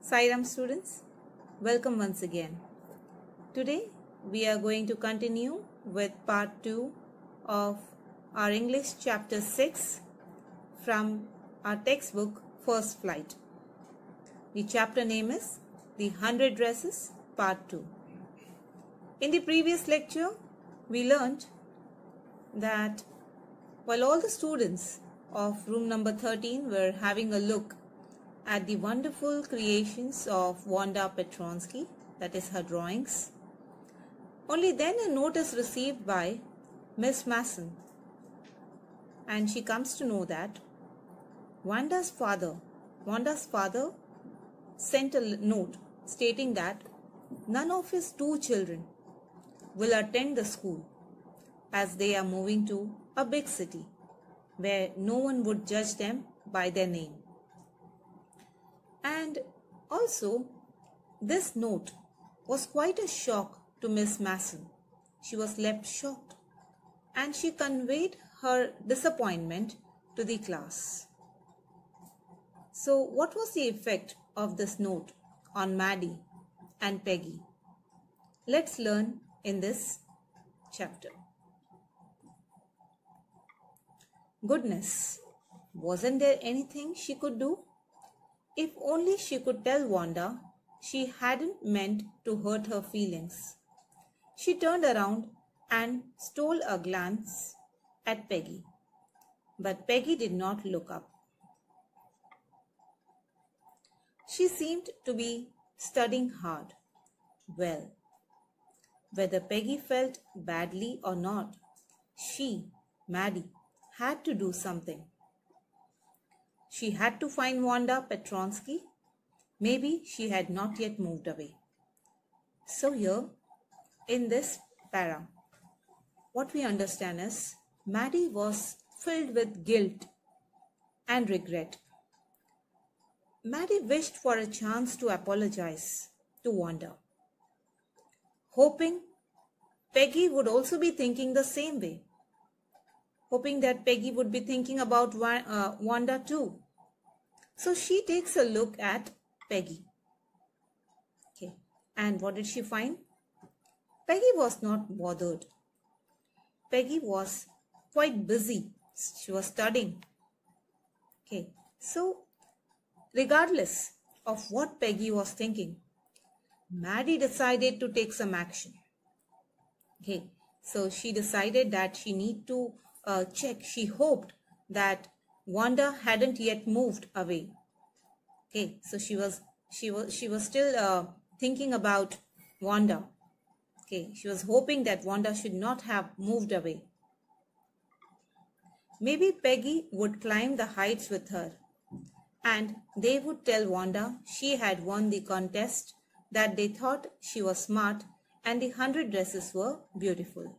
Sairam students, welcome once again. Today we are going to continue with part 2 of our English chapter 6 from our textbook First Flight. The chapter name is The 100 Dresses part 2. In the previous lecture we learnt that while all the students of room number 13 were having a look at the wonderful creations of Wanda Petronsky, that is her drawings, only then a note is received by Miss Masson, and she comes to know that Wanda's father sent a note stating that none of his 2 children will attend the school as they are moving to a big city where no one would judge them by their name. And also, this note was quite a shock to Miss Masson. She was left shocked and she conveyed her disappointment to the class. So, what was the effect of this note on Maddie and Peggy? Let's learn in this chapter. Goodness, wasn't there anything she could do? If only she could tell Wanda she hadn't meant to hurt her feelings. She turned around and stole a glance at Peggy, but Peggy did not look up. She seemed to be studying hard. Well, whether Peggy felt badly or not, she, Maddie, had to do something. She had to find Wanda Petronsky. Maybe she had not yet moved away. So here, in this para, what we understand is Maddie was filled with guilt and regret. Maddie wished for a chance to apologize to Wanda, hoping Peggy would also be thinking the same way, hoping that Peggy would be thinking about Wanda too. So she takes a look at Peggy. Okay. And what did she find? Peggy was not bothered. Peggy was quite busy. She was studying. Okay. So regardless of what Peggy was thinking, Maddie decided to take some action. Okay. So she decided that she need to check. She hoped that Wanda hadn't yet moved away. Okay, so she was still thinking about Wanda. Okay, she was hoping that Wanda should not have moved away. Maybe Peggy would climb the heights with her, and they would tell Wanda she had won the contest, that they thought she was smart, and the 100 dresses were beautiful.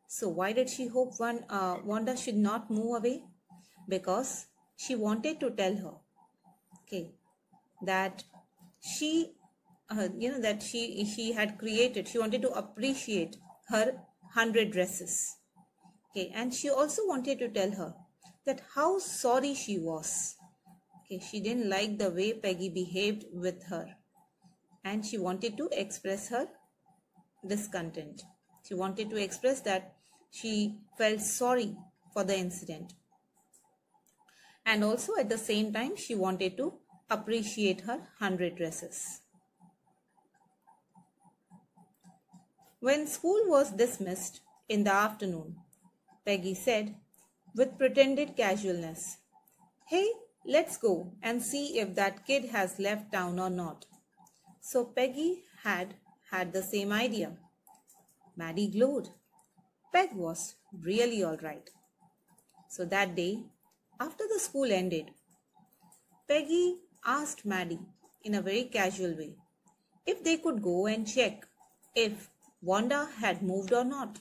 So why did she hope Wanda should not move away? Because she wanted to tell her, okay, that she had created, she wanted to appreciate her 100 dresses. Okay, and she also wanted to tell her that how sorry she was. Okay, she didn't like the way Peggy behaved with her, and she wanted to express her discontent. She wanted to express that she felt sorry for the incident. And also at the same time, she wanted to appreciate her 100 dresses. When school was dismissed in the afternoon, Peggy said with pretended casualness, "Hey, let's go and see if that kid has left town or not." So Peggy had the same idea. Maddie glowed. Peg was really all right. So that day, after the school ended, Peggy asked Maddie in a very casual way if they could go and check if Wanda had moved or not.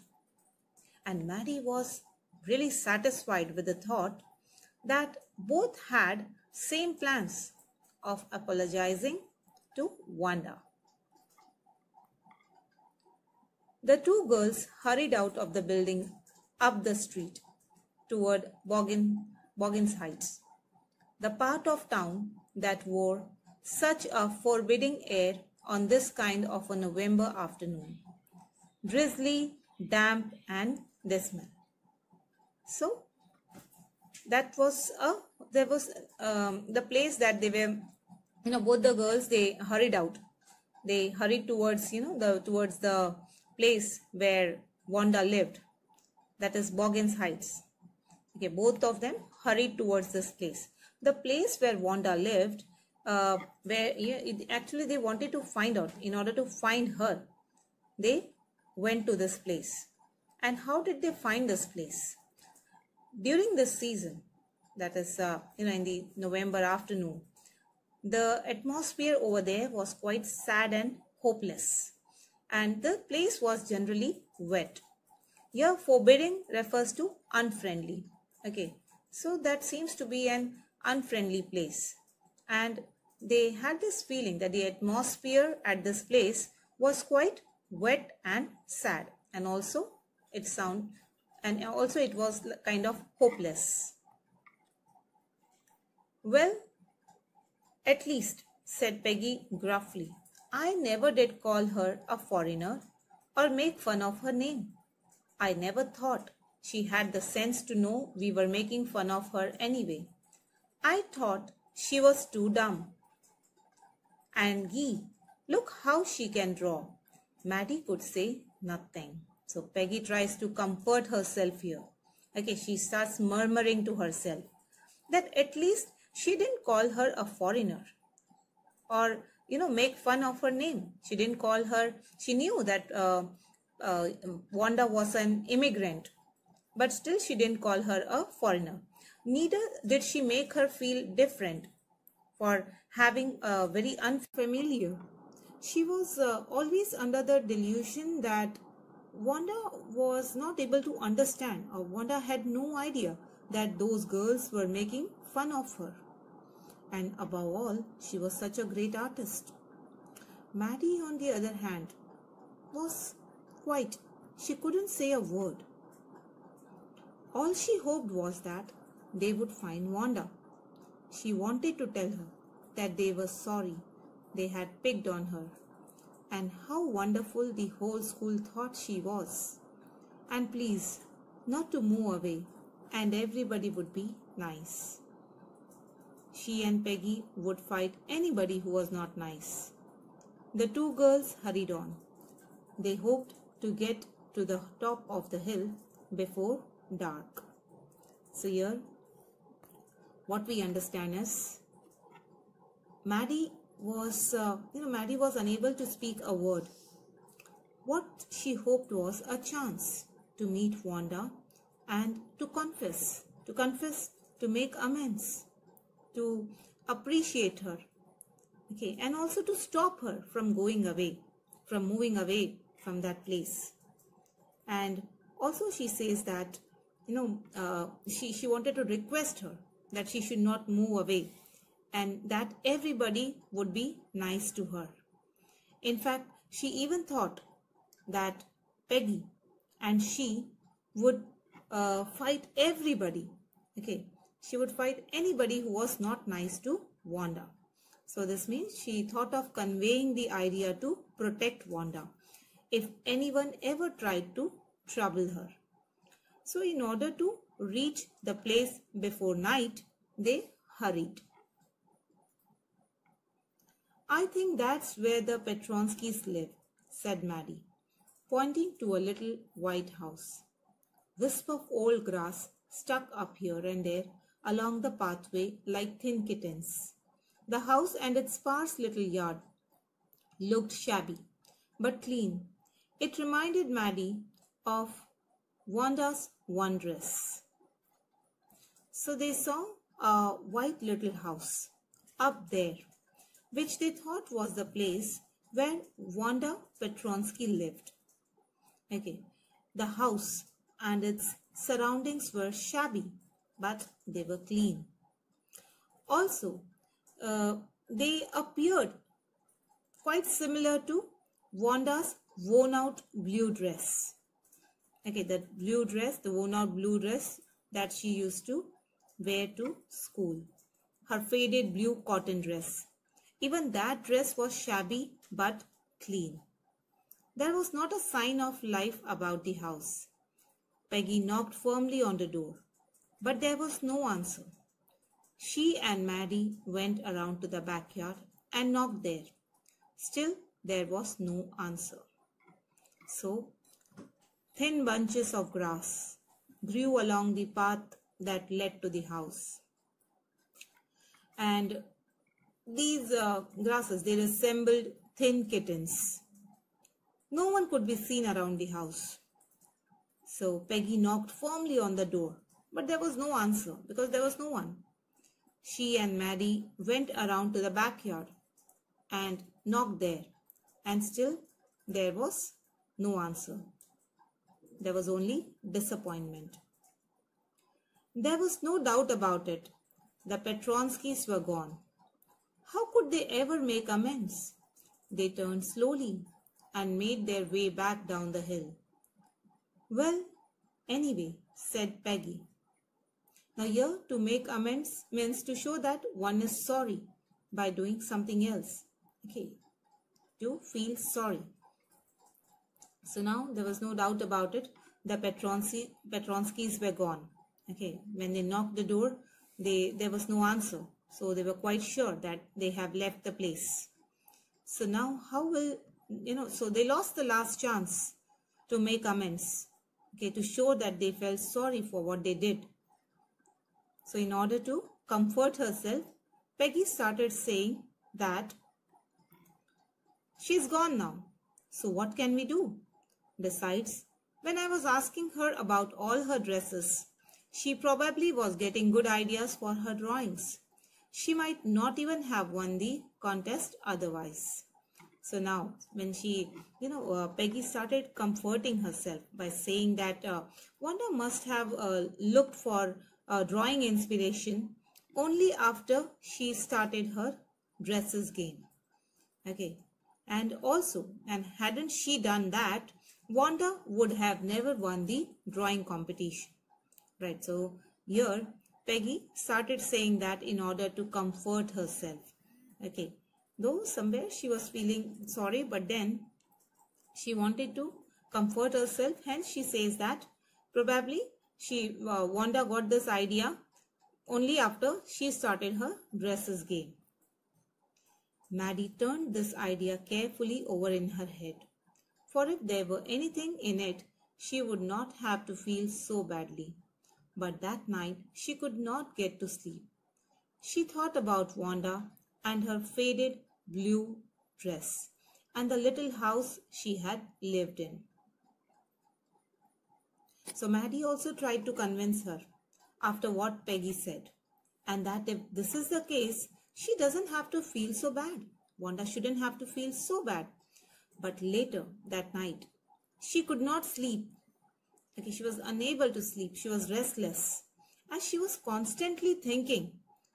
And Maddie was really satisfied with the thought that both had same plans of apologizing to Wanda. The 2 girls hurried out of the building up the street toward Boggins Heights, the part of town that wore such a forbidding air on this kind of a November afternoon. Drizzly, damp, and dismal. So that was there was the place that they were, both the girls, they hurried out. They hurried towards, towards the place where Wanda lived, that is Boggins Heights. Okay, both of them hurried towards this place. The place where Wanda lived, where actually they wanted to find out. In order to find her, they went to this place. And how did they find this place? During this season, that is, in the November afternoon, the atmosphere over there was quite sad and hopeless. And the place was generally wet. Here, forbidding refers to unfriendly. Okay, so that seems to be an unfriendly place. And they had this feeling that the atmosphere at this place was quite wet and sad. And also it was kind of hopeless. Well, at least, said Peggy gruffly, I never did call her a foreigner or make fun of her name. I never thought she had the sense to know we were making fun of her anyway. I thought she was too dumb. And gee, look how she can draw. Maddie could say nothing. So Peggy tries to comfort herself here. Okay, she starts murmuring to herself that at least she didn't call her a foreigner or, make fun of her name. She didn't call her, she knew that Wanda was an immigrant, but still she didn't call her a foreigner. Neither did she make her feel different for having a very unfamiliar. She was always under the delusion that Wanda was not able to understand, or Wanda had no idea that those girls were making fun of her. And above all, she was such a great artist. Maddie, on the other hand, was quiet. She couldn't say a word. All she hoped was that they would find Wanda. She wanted to tell her that they were sorry they had picked on her, and how wonderful the whole school thought she was. And please, not to move away, and everybody would be nice. She and Peggy would fight anybody who was not nice. The two girls hurried on. They hoped to get to the top of the hill before dark. So here, what we understand is, Maddie was unable to speak a word. What she hoped was a chance to meet Wanda and to confess, to make amends, to appreciate her, okay, and also to stop her from moving away from that place. And also she says that, she wanted to request her that she should not move away and that everybody would be nice to her. In fact, she even thought that Peggy and she would fight everybody. Okay, she would fight anybody who was not nice to Wanda. So this means she thought of conveying the idea to protect Wanda if anyone ever tried to trouble her. So in order to reach the place before night, they hurried. I think that's where the Petronskis live, said Maddie, pointing to a little white house. Wisp of old grass stuck up here and there along the pathway like thin kittens. The house and its sparse little yard looked shabby, but clean. It reminded Maddie of Wanda's one dress. So they saw a white little house up there, which they thought was the place where Wanda Petronsky lived. Okay, the house and its surroundings were shabby, but they were clean. Also, they appeared quite similar to Wanda's worn-out blue dress. Okay, the worn-out blue dress that she used to wear to school. Her faded blue cotton dress. Even that dress was shabby but clean. There was not a sign of life about the house. Peggy knocked firmly on the door, but there was no answer. She and Maddie went around to the backyard and knocked there. Still, there was no answer. So, thin bunches of grass grew along the path that led to the house. And these grasses, they resembled thin kittens. No one could be seen around the house. So Peggy knocked firmly on the door, but there was no answer because there was no one. She and Maddie went around to the backyard and knocked there, and still there was no answer. There was only disappointment. There was no doubt about it. The Petronskis were gone. How could they ever make amends? They turned slowly and made their way back down the hill. Well, anyway, said Peggy. Now here, to make amends means to show that one is sorry by doing something else. Okay, to feel sorry. So now there was no doubt about it. The Petronskis were gone. Okay, when they knocked the door, there was no answer. So they were quite sure that they have left the place. So now how will, so they lost the last chance to make amends. Okay, to show that they felt sorry for what they did. So in order to comfort herself, Peggy started saying that she's gone now. So what can we do? Besides, when I was asking her about all her dresses, she probably was getting good ideas for her drawings. She might not even have won the contest otherwise. So now when she, Peggy started comforting herself by saying that Wanda must have looked for drawing inspiration only after she started her dresses game. Okay. And hadn't she done that, Wanda would have never won the drawing competition. Right. So here Peggy started saying that in order to comfort herself. Okay. Though somewhere she was feeling sorry, but then she wanted to comfort herself. Hence she says that probably Wanda got this idea only after she started her dresses game. Maddie turned this idea carefully over in her head. For if there were anything in it, she would not have to feel so badly. But that night she could not get to sleep. She thought about Wanda and her faded blue dress and the little house she had lived in. So Maddie also tried to convince her after what Peggy said, and that if this is the case, she doesn't have to feel so bad. Wanda shouldn't have to feel so bad. But later that night, she could not sleep. Okay, she was unable to sleep. She was restless, as she was constantly thinking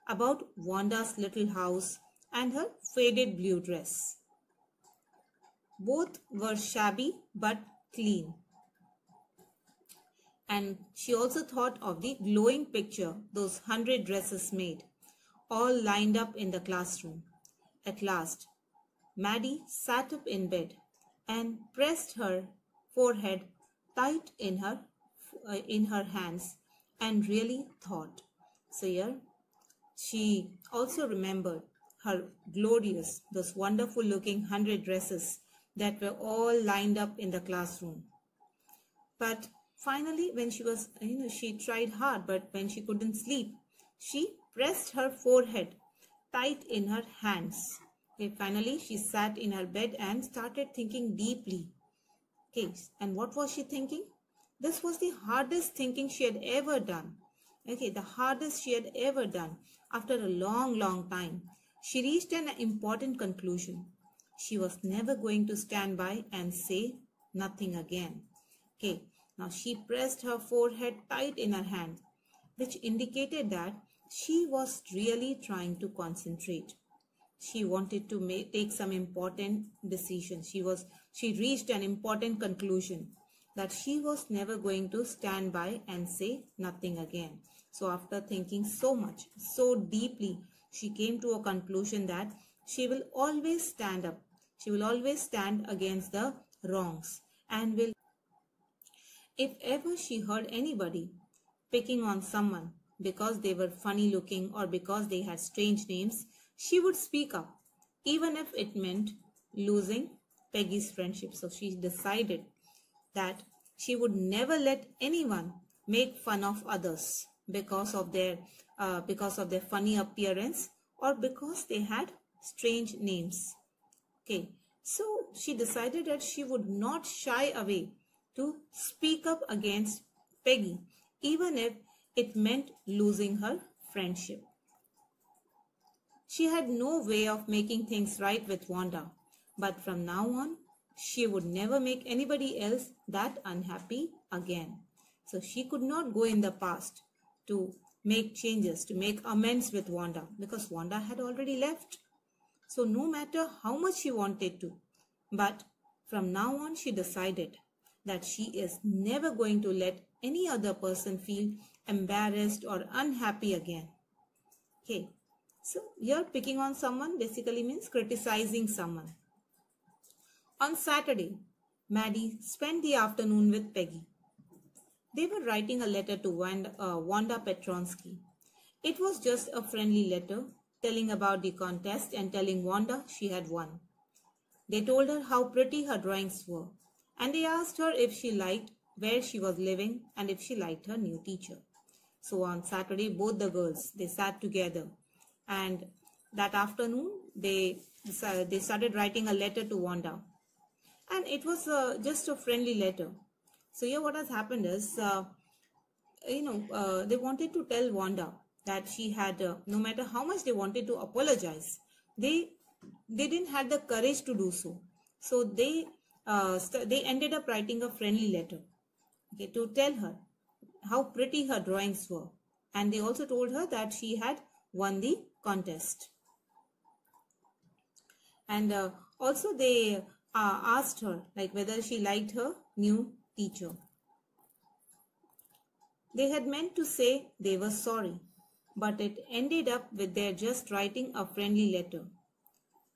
about Wanda's little house and her faded blue dress. Both were shabby but clean. And she also thought of the glowing picture those 100 dresses made, all lined up in the classroom. At last, Maddie sat up in bed and pressed her forehead tight in her hands and really thought. So here, she also remembered her glorious, those wonderful looking 100 dresses that were all lined up in the classroom. But finally, when she was, she tried hard, but when she couldn't sleep, she pressed her forehead tight in her hands. Okay, finally, she sat in her bed and started thinking deeply. Okay, and what was she thinking? This was the hardest thinking she had ever done. Okay, the hardest she had ever done. After a long, long time, she reached an important conclusion. She was never going to stand by and say nothing again. Okay, now she pressed her forehead tight in her hand, which indicated that she was really trying to concentrate. She wanted to take some important decisions. She reached an important conclusion that she was never going to stand by and say nothing again. So after thinking so much, so deeply, she came to a conclusion that she will always stand up. She will always stand against the wrongs and will, if ever she heard anybody picking on someone because they were funny looking or because they had strange names, she would speak up, even if it meant losing Peggy's friendship. So she decided that she would never let anyone make fun of others because of their funny appearance or because they had strange names. Okay, so she decided that she would not shy away to speak up against Peggy, even if it meant losing her friendship. She had no way of making things right with Wanda, but from now on, she would never make anybody else that unhappy again. So she could not go in the past to make changes, to make amends with Wanda, because Wanda had already left. So no matter how much she wanted to, but from now on she decided that she is never going to let any other person feel embarrassed or unhappy again. Okay, so here picking on someone basically means criticizing someone. On Saturday, Maddie spent the afternoon with Peggy. They were writing a letter to Wanda Petronsky. It was just a friendly letter telling about the contest and telling Wanda she had won. They told her how pretty her drawings were, and they asked her if she liked where she was living and if she liked her new teacher. So on Saturday, both the girls, they sat together, and that afternoon they started writing a letter to Wanda, and it was just a friendly letter. So here what has happened is, they wanted to tell Wanda that she had, no matter how much they wanted to apologize, they didn't have the courage to do so. So they ended up writing a friendly letter, okay, to tell her how pretty her drawings were, and they also told her that she had won the contest. And also they asked her like whether she liked her new teacher. They had meant to say they were sorry, but it ended up with their just writing a friendly letter,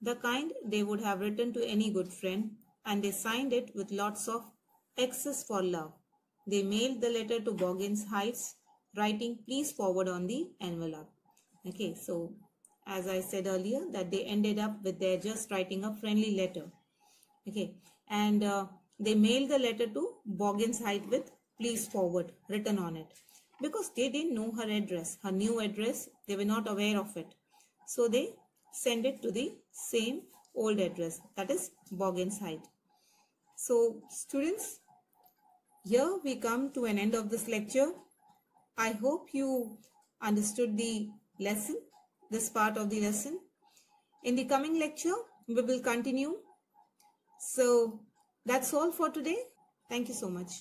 the kind they would have written to any good friend, and they signed it with lots of X's for love. They mailed the letter to Boggins Heights, writing please forward on the envelope. Okay, so as I said earlier, that they ended up with their just writing a friendly letter. Okay, and they mailed the letter to Boggins Heights with please forward written on it, because they didn't know her address, her new address. They were not aware of it, so they send it to the same old address, that is Boggins Heights. So students, here we come to an end of this lecture. I hope you understood the lesson, this part of the lesson. In the coming lecture, we will continue. So that's all for today. Thank you so much.